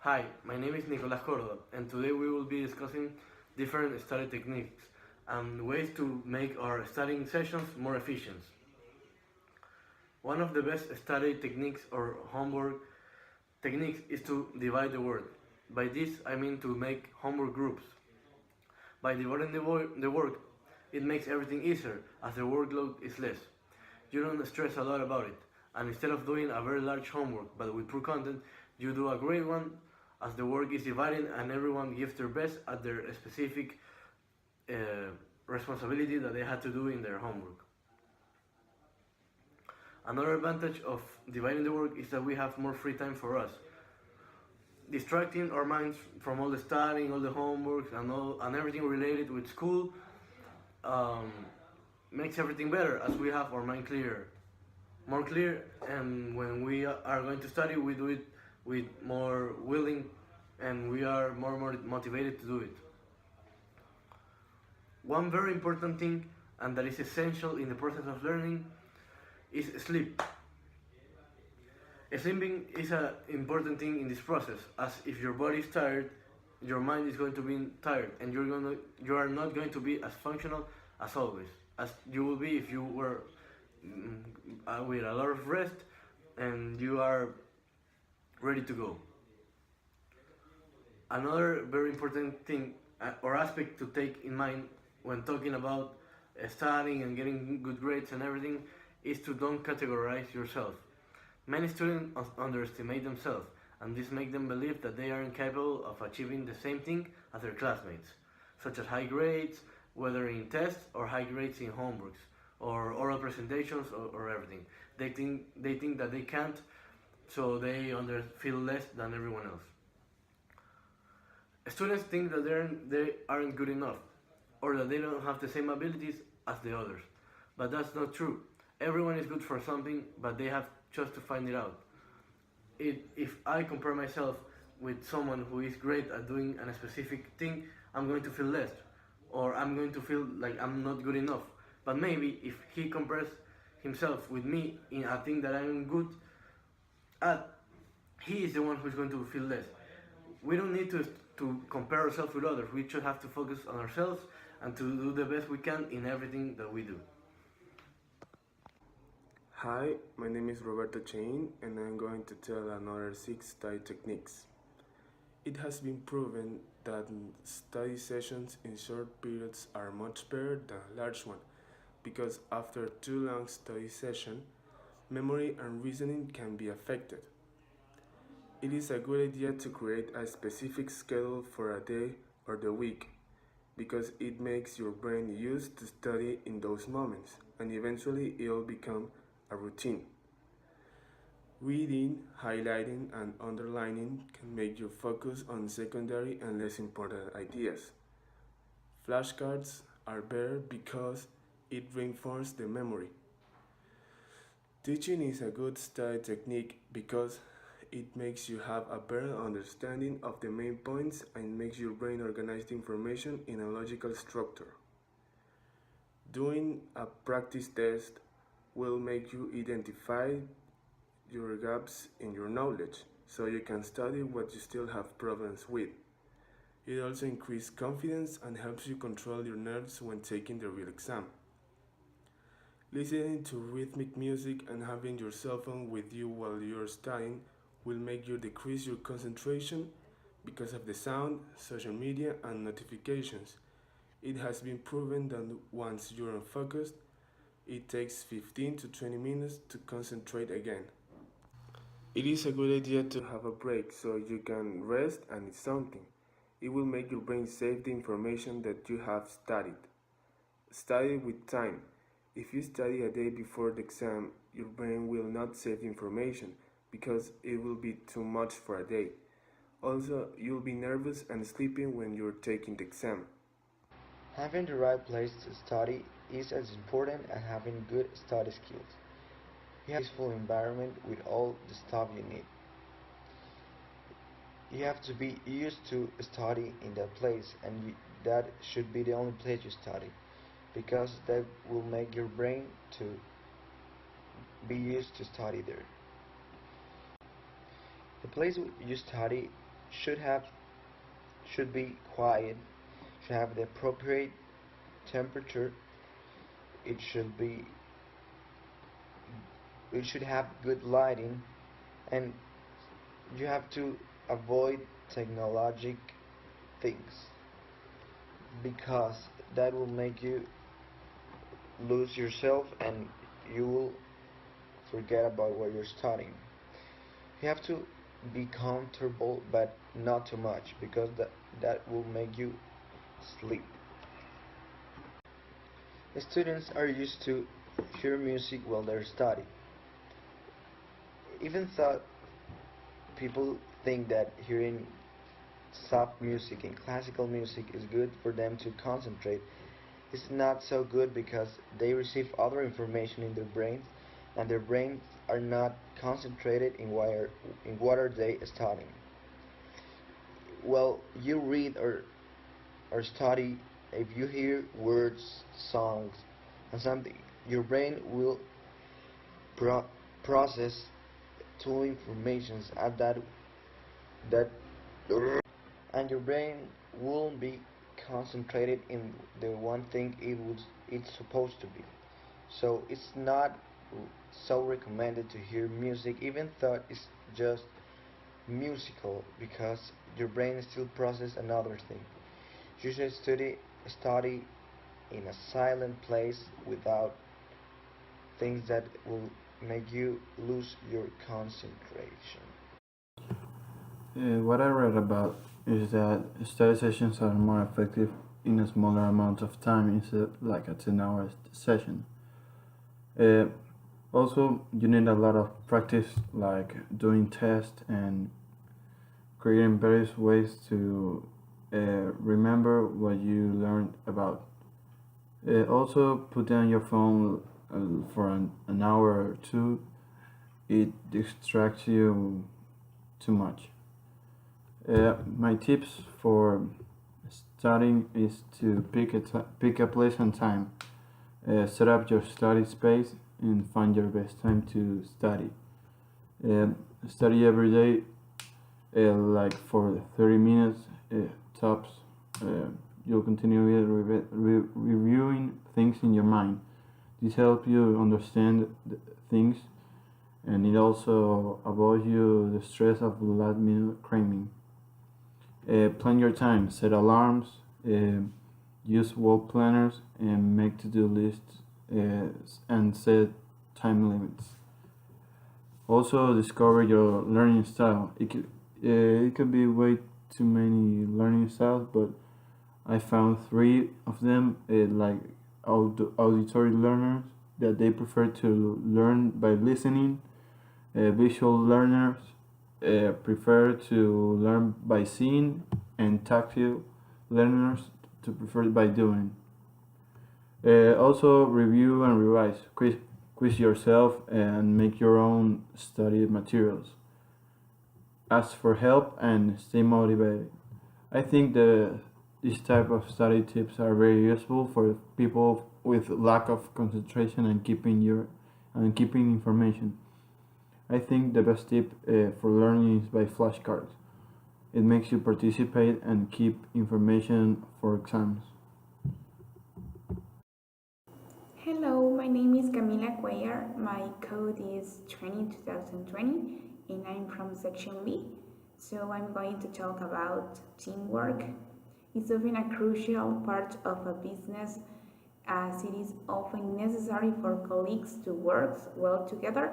Hi, my name is Nicolas Cordova, and today we will be discussing different study techniques and ways to make our studying sessions more efficient. One of the best study techniques or homework techniques is to divide the work. By this, I mean to make homework groups. By dividing the work, it makes everything easier as the workload is less. You don't stress a lot about it, and instead of doing a very large homework but with poor content, you do a great one as the work is divided and everyone gives their best at their specific uh, responsibility that they had to do in their homework. Another advantage of dividing the work is that we have more free time for us. Distracting our minds from all the studying, all the homework, and everything related with school um, makes everything better as we have our mind more clear, and when we are going to study, we do it with more willing, and we are more motivated to do it. One very important thing, and that is essential in the process of learning, is sleep. Sleeping is an important thing in this process, as if your body is tired, your mind is going to be tired, and you are not going to be as functional as always, as you will be if you were with a lot of rest and you are ready to go. Another very important thing or aspect to take in mind when talking about studying and getting good grades and everything is to don't categorize yourself. Many students underestimate themselves, and this makes them believe that they are incapable of achieving the same thing as their classmates, such as high grades, whether in tests or high grades in homeworks or oral presentations or everything. They think that they can't, so they feel less than everyone else. Students think that they aren't good enough or that they don't have the same abilities as the others, but that's not true. Everyone is good for something, but they have just to find it out. If I compare myself with someone who is great at doing a specific thing, I'm going to feel less, or I'm going to feel like I'm not good enough. But maybe if he compares himself with me in a thing that I'm good at, he is the one who's going to feel less. We don't need to compare ourselves with others. We just have to focus on ourselves and to do the best we can in everything that we do. Hi, my name is Roberto Cheing, and I'm going to tell another 6 study techniques. It has been proven that study sessions in short periods are much better than large ones because after too long study session, memory and reasoning can be affected. It is a good idea to create a specific schedule for a day or the week because it makes your brain used to study in those moments and eventually it'll become a routine. Reading, highlighting, and underlining can make you focus on secondary and less important ideas. Flashcards are better because it reinforces the memory. Teaching is a good study technique because it makes you have a better understanding of the main points and makes your brain organize the information in a logical structure. Doing a practice test will make you identify your gaps in your knowledge so you can study what you still have problems with. It also increases confidence and helps you control your nerves when taking the real exam. Listening to rhythmic music and having your cell phone with you while you're studying will make you decrease your concentration because of the sound, social media, and notifications. It has been proven that once you're unfocused, it takes 15 to 20 minutes to concentrate again. It is a good idea to have a break so you can rest and eat something. It will make your brain save the information that you have studied. Study with time. If you study a day before the exam, your brain will not save the information because it will be too much for a day. Also, you'll be nervous and sleepy when you're taking the exam. Having the right place to study is as important as having good study skills. You have a peaceful environment with all the stuff you need. You have to be used to study in that place, and that should be the only place you study, because that will make your brain to be used to study there. The place you study should have should be quiet, should have the appropriate temperature, it should be it should have good lighting, and you have to avoid technologic things because that will make you lose yourself and you will forget about what you're studying. You have to be comfortable but not too much because that will make you sleep. Students are used to hear music while they're studying. Even though people think that hearing soft music and classical music is good for them to concentrate, it's not so good because they receive other information in their brains and their brains are not concentrated in what are they studying. Well, you read or study, if you hear words, songs, and something, your brain will pro- process two informations at that and your brain won't be concentrated in the one thing it's supposed to be. So it's not so recommended to hear music even though it's just musical because your brain still process another thing. You should study in a silent place without things that will make you lose your concentration. What I read about is that study sessions are more effective in a smaller amount of time instead like a 10-hour session. Uh, Also, you need a lot of practice, like doing tests and creating various ways to remember what you learned about. Also, put down your phone for an hour or two. It distracts you too much. My tips for studying is to pick a place and time. Set up your study space and find your best time to study. Study every day, like for 30 minutes tops. You'll continue reviewing things in your mind. This helps you understand things, and it also avoids you the stress of last minute cramming. Plan your time, set alarms, use wall planners, and make to-do lists and set time limits. Also, discover your learning style. It could be way too many learning styles, but I found three of them, like auditory learners that they prefer to learn by listening. Visual learners prefer to learn by seeing, and tactile learners to prefer by doing. Also, review and revise. Quiz yourself and make your own study materials. Ask for help and stay motivated. I think this type of study tips are very useful for people with lack of concentration and keeping information. I think the best tip for learning is by flashcards. It makes you participate and keep information for exams. Hello, my name is Camila Cuellar. My code is 2020 and I'm from section B. So I'm going to talk about teamwork. It's often a crucial part of a business as it is often necessary for colleagues to work well together,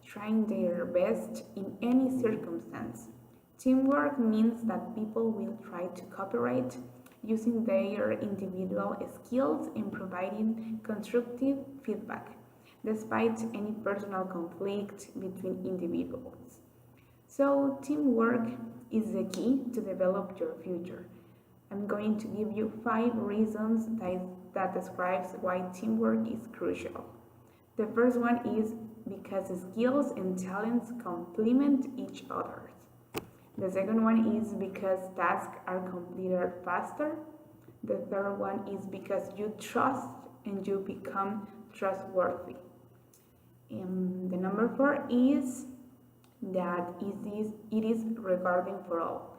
trying their best in any circumstance. Teamwork means that people will try to cooperate using their individual skills and providing constructive feedback, despite any personal conflict between individuals. So, teamwork is the key to develop your future. I'm going to give you 5 reasons that describes why teamwork is crucial. The first one is because skills and talents complement each other. The second one is because tasks are completed faster. The third one is because you trust and you become trustworthy. The number 4 is that it is regarding for all.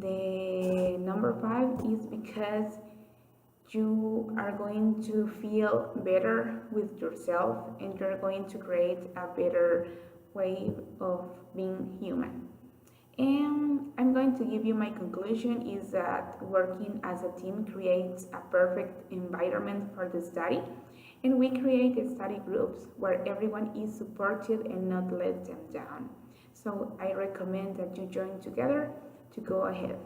The number 5 is because you are going to feel better with yourself and you're going to create a better way of being human. And I'm going to give you my conclusion is that working as a team creates a perfect environment for the study, and we create study groups where everyone is supported and not let them down. So I recommend that you join together to go ahead.